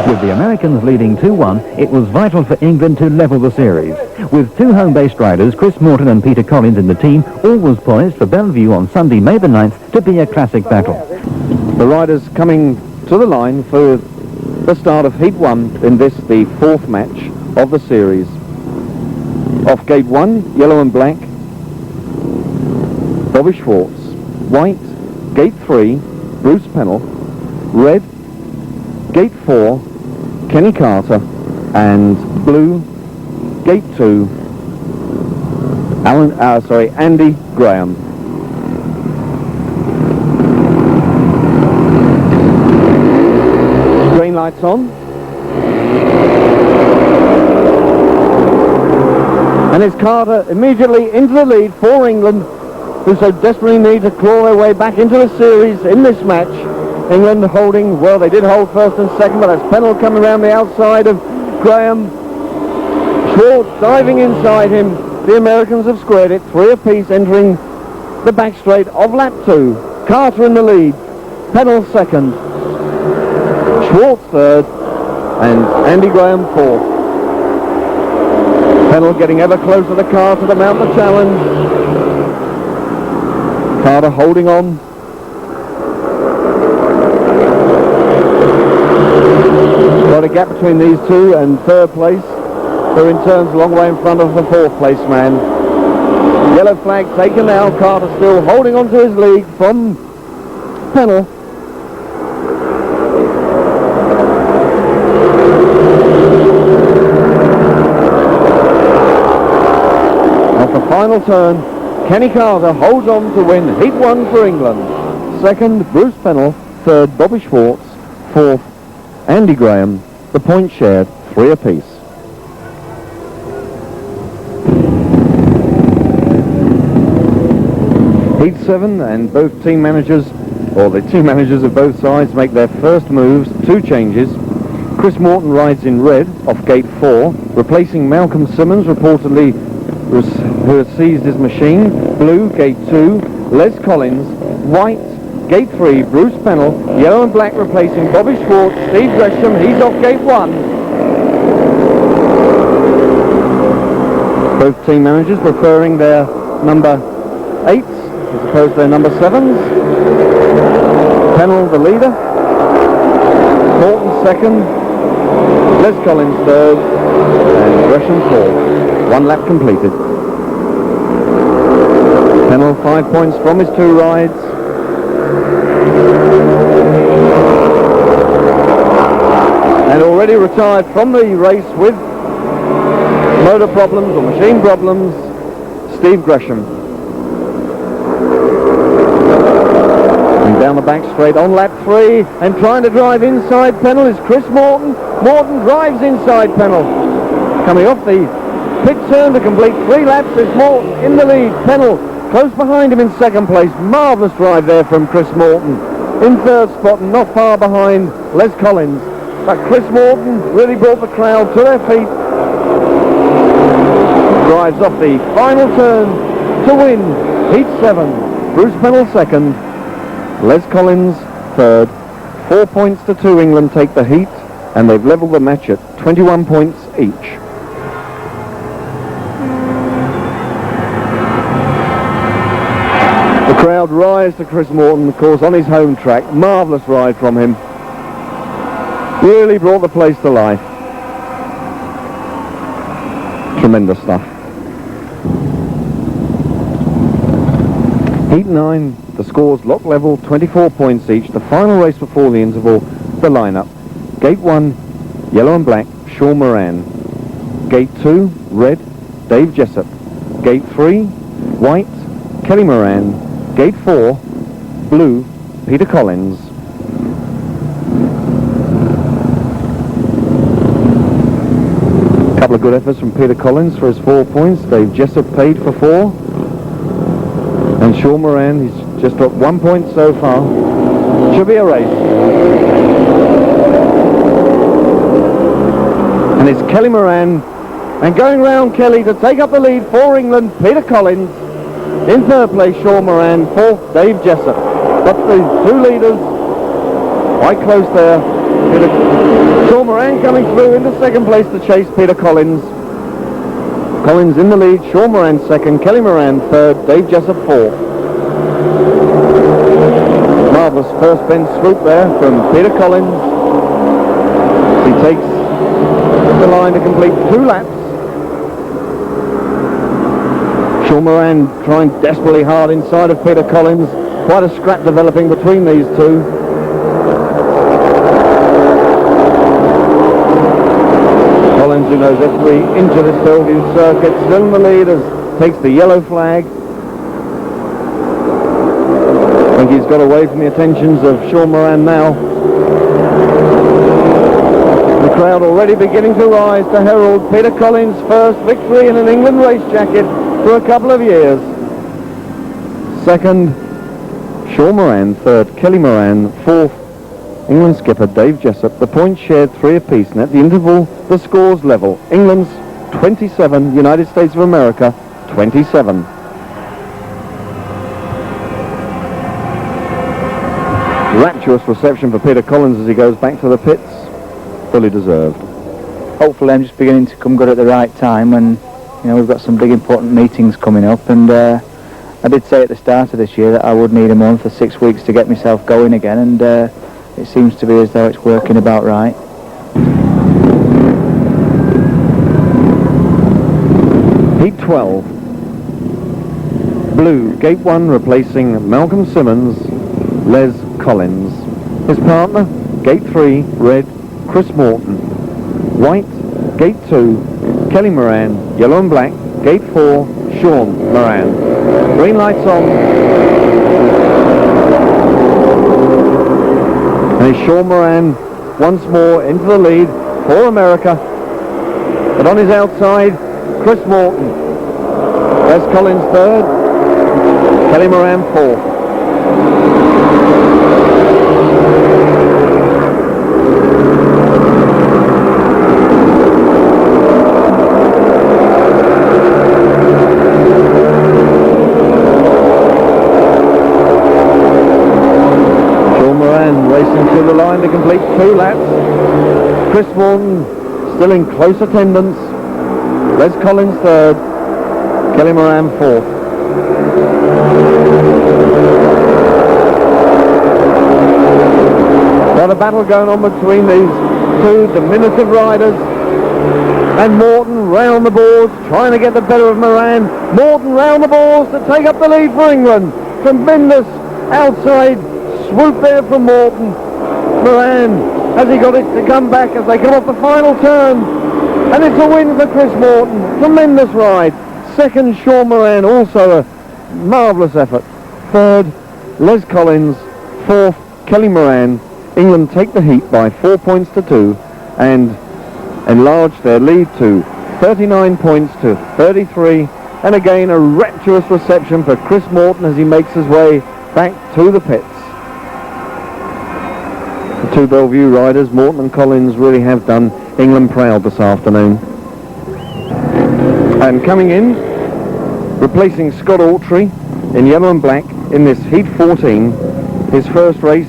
With the Americans leading 2-1, it was vital for England to level the series. With two home-based riders, Chris Morton and Peter Collins in the team, all was poised for Bellevue on Sunday, May the 9th, to be a classic battle. The riders coming to the line for the start of Heat 1 in this, the fourth match of the series. Off Gate 1, yellow and black, Bobby Schwartz. White, Gate 3, Bruce Pennell. Red, Gate 4, Kenny Carter. And blue, Gate 2, Andy Graham. Green lights on. And it's Carter immediately into the lead for England, who so desperately need to claw their way back into the series in this match. England holding, well, they did hold first and second, but that's Pennell coming around the outside of Graham. Schwartz diving inside him. The Americans have squared it, 3 apiece entering the back straight of lap 2. Carter in the lead, Pennell second, Schwartz third, and Andy Graham fourth. Pennell getting ever closer to Carter to mount the challenge. Carter holding on. Got a gap between these two and third place. They're in turns a long way in front of the fourth place man. Yellow flag taken now. Carter still holding on to his lead from Pennell. Off the final turn, Kenny Carter holds on to win Heat 1 for England. Second, Bruce Pennell. Third, Bobby Schwartz. Fourth, Andy Graham. The points shared, 3 apiece. Heat 7, and both team managers, or the team managers of both sides, make their first moves. 2 changes. Chris Morton rides in red off Gate 4, replacing Malcolm Simmons, reportedly who has seized his machine. Blue, Gate 2, Les Collins. White, Gate 3, Bruce Pennell. Yellow and black replacing Bobby Schwartz. Steve Gresham, he's off Gate 1. Both team managers preferring their number 8s as opposed to their number 7s. Pennell the leader. Morton second. Les Collins third. And Gresham fourth. 1 lap completed. Pennell 5 points from his 2 rides. And already retired from the race with motor problems or machine problems, Steve Gresham. And down the back straight on lap 3, and trying to drive inside Pennell is Chris Morton. Morton drives inside Pennell. Coming off the pit turn to complete 3 laps is Morton in the lead. Pennell close behind him in second place. Marvellous drive there from Chris Morton. In third spot, not far behind Les Collins. But Chris Morton really brought the crowd to their feet. Drives off the final turn to win Heat 7. Bruce Pennell second. Les Collins third. 4 points to 2. England take the heat, and they've levelled the match at 21 points each. The crowd rise to Chris Morton, of course, on his home track. Marvellous ride from him. Really brought the place to life. Tremendous stuff. Heat 9, the scores lock level, 24 points each. The final race before the interval, the lineup. Gate 1, yellow and black, Sean Moran. Gate 2, red, Dave Jessup. Gate 3, white, Kelly Moran. Gate 4, blue, Peter Collins. Couple of good efforts from Peter Collins for his 4 points. Dave Jessup paid for 4. And Sean Moran, he's just got 1 point so far. Should be a race. And it's Kelly Moran. And going round Kelly to take up the lead for England, Peter Collins. In third place, Sean Moran. Fourth, Dave Jessup. That's the 2 leaders. Quite close there. Sean Moran coming through into second place to chase Peter Collins. Collins in the lead, Sean Moran second, Kelly Moran third, Dave Jessup fourth. Marvellous first bend swoop there from Peter Collins. He takes the line to complete 2 laps. Sean Moran trying desperately hard inside of Peter Collins. Quite a scrap developing between these two. Collins, who knows every inch of this Bellevue circuit, still in the lead as takes the yellow flag. I think he's got away from the attentions of Sean Moran now. The crowd already beginning to rise to herald Peter Collins' first victory in an England race jacket for a couple of years. Second, Sean Moran. Third, Kelly Moran. Fourth, England skipper Dave Jessup. The points shared 3 apiece, and at the interval, the scores level. England's 27, United States of America 27. Rapturous reception for Peter Collins as he goes back to the pits. Fully deserved. Hopefully I'm just beginning to come good at the right time when, you know, we've got some big important meetings coming up, and I did say at the start of this year that I would need a month or 6 weeks to get myself going again, and it seems to be as though it's working about right. Heat 12. Blue, gate 1 replacing Malcolm Simmons, Les Collins. His partner, gate 3, red, Chris Morton. White, gate 2, Kelly Moran. Yellow and black, gate 4, Sean Moran. Green lights on. And it's Sean Moran once more into the lead for America. But on his outside, Chris Morton. Les Collins third, Kelly Moran fourth. To the line to complete 2 laps. Chris Morton still in close attendance. Les Collins third, Kelly Moran fourth. Got a battle going on between these 2 diminutive riders, and Morton round the boards trying to get the better of Moran. Morton round the boards to take up the lead for England. Tremendous outside swoop there from Morton. Moran, has he got it to come back as they come off the final turn? And it's a win for Chris Morton. Tremendous ride. Second, Sean Moran, also a marvellous effort. Third, Les Collins. Fourth, Kelly Moran. England take the heat by 4 points to 2 and enlarge their lead to 39 points to 33. And again, a rapturous reception for Chris Morton as he makes his way back to the pits. The 2 Bellevue riders, Morton and Collins, really have done England proud this afternoon. And coming in, replacing Scott Autry in yellow and black in this Heat 14, his first race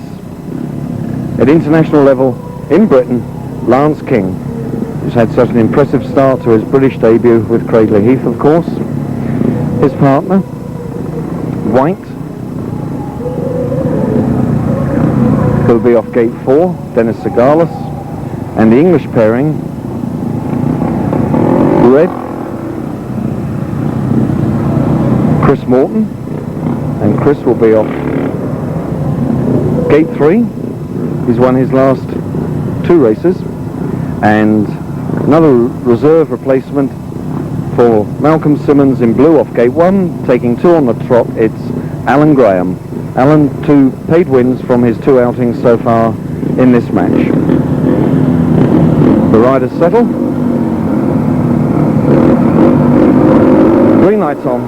at international level in Britain, Lance King, who's had such an impressive start to his British debut with Cradley Heath, of course. His partner, White, will be off gate 4, Dennis Segalis, and the English pairing, red, Chris Morton, and Chris will be off gate 3. He's won his last 2 races, and another reserve replacement for Malcolm Simmons in blue off gate 1, taking 2 on the trot. It's Alan Graham. Alan, 2 paid wins from his 2 outings so far in this match. The riders settle. Green lights on.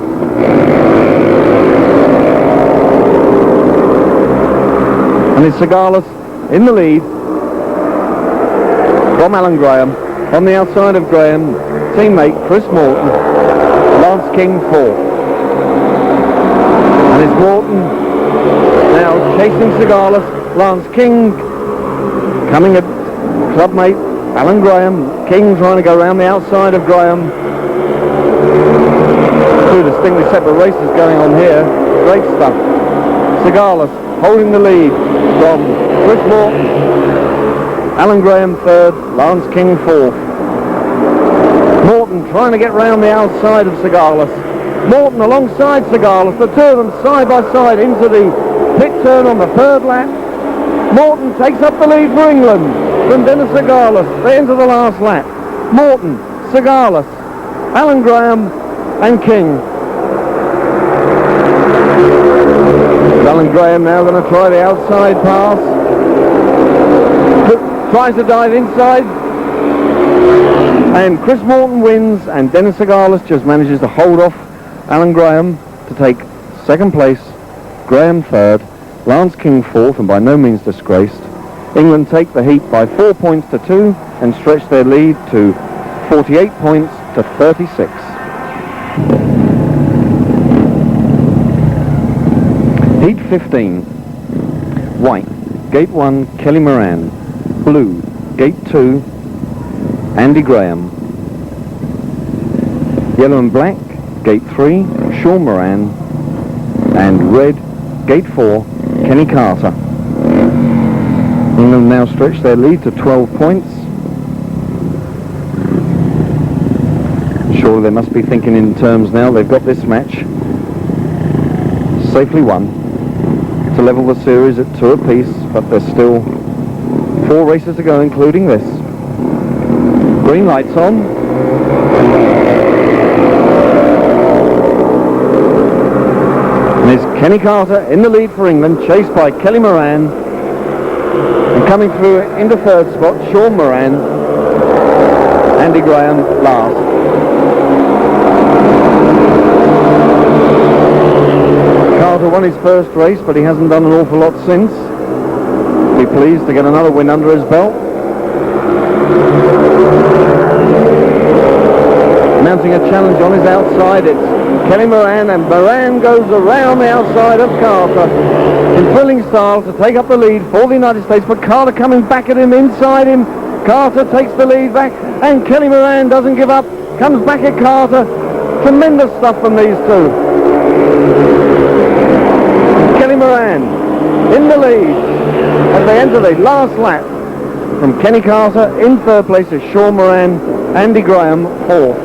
And it's Segalis in the lead from Alan Graham. On the outside of Graham, teammate Chris Morton. Lance King fourth. And it's Morton now chasing Segalis. Lance King Coming at clubmate Alan Graham. King trying to go around the outside of Graham. Two distinctly separate races going on here. Great stuff. Sigalis holding the lead from Chris Morton. Alan Graham third, Lance King fourth. Morton trying to get round the outside of Sigalis. Morton alongside Sigalis, the two of them side by side into the pit turn on the third lap. Morton takes up the lead for England from Dennis Sigalis. They enter the last lap. Morton, Sigalis, Alan Graham and King. Alan Graham now going to try the outside pass. Tries to dive inside. And Chris Morton wins, and Dennis Sigalis just manages to hold off Alan Graham to take second place. Graham third. Lance King fourth, and by no means disgraced. England take the heat by 4 points to 2 and stretch their lead to 48 points to 36. Heat 15. White, Gate 1, Kelly Moran. Blue, Gate 2, Andy Graham. Yellow and black, Gate 3, Sean Moran. And red, Gate 4, Kenny Carter. England now stretch their lead to 12 points. Surely they must be thinking in terms now. They've got this match safely won to level the series at 2 apiece, but there's still 4 races to go, including this. Green lights on. And there's Kenny Carter in the lead for England, chased by Kelly Moran. And coming through into third spot, Sean Moran. Andy Graham last. Carter won his first race, but he hasn't done an awful lot since. Be pleased to get another win under his belt. Mounting a challenge on his outside, it's Kelly Moran, and Moran goes around the outside of Carter in thrilling style to take up the lead for the United States, but Carter coming back at him, inside him. Carter takes the lead back, and Kelly Moran doesn't give up, comes back at Carter. Tremendous stuff from these two. Kelly Moran in the lead as they enter the last lap. From Kenny Carter in third place is Sean Moran, Andy Graham fourth.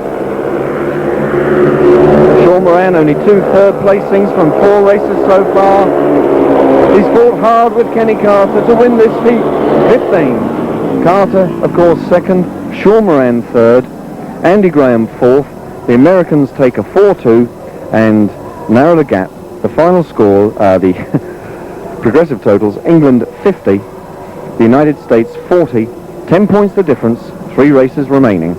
Sean Moran only 2 third placings from 4 races so far. He's fought hard with Kenny Carter to win this heat 15. Carter, of course, second. Sean Moran third. Andy Graham fourth. The Americans take a 4-2 and narrow the gap. The final score, the progressive totals, England 50, the United States 40, 10 points the difference, 3 races remaining.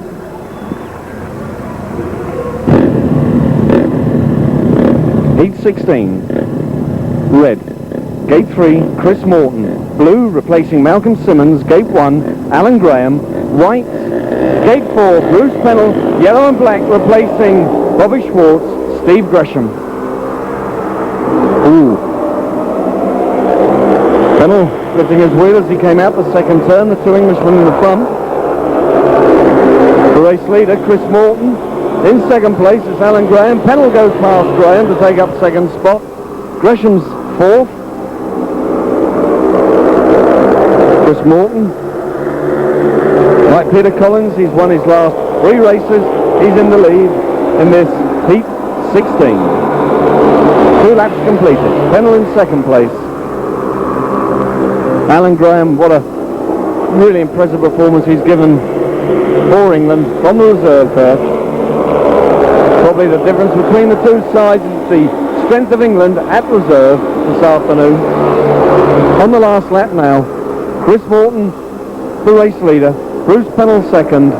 Heat 16, red, Gate 3, Chris Morton. Blue, replacing Malcolm Simmons. Gate 1, Alan Graham. White, Gate 4, Bruce Pennell. Yellow and black, replacing Bobby Schwartz, Steve Gresham. Ooh. Pennell lifting his wheel as he came out the second turn. The 2 Englishmen in the front. The race leader, Chris Morton. In second place is Alan Graham. Pennell goes past Graham to take up second spot. Gresham's fourth. Chris Morton. Like Peter Collins, he's won his last 3 races. He's in the lead in this Heat 16. 2 laps completed. Pennell in second place. Alan Graham, what a really impressive performance he's given for England from the reserve there. Probably the difference between the 2 sides is the strength of England at reserve this afternoon. On the last lap now, Chris Morton, the race leader, Bruce Pennell second,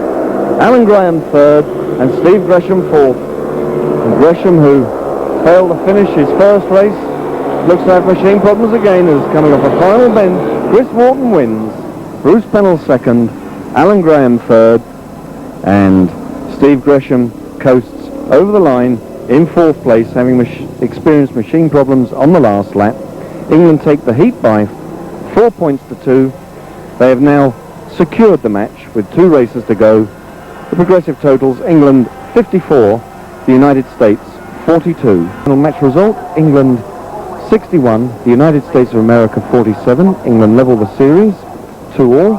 Alan Graham third, and Steve Gresham fourth. And Gresham, who failed to finish his first race, looks to have machine problems again, as coming off a final bend. Chris Morton wins, Bruce Pennell second, Alan Graham third, and Steve Gresham coasts over the line in fourth place, having experienced machine problems on the last lap. England take the heat by 4 points to 2. They have now secured the match with 2 races to go. The progressive totals: England 54, the United States 42. Final match result: England 61, the United States of America 47. England level the series, 2-all.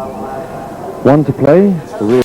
1 to play. The rear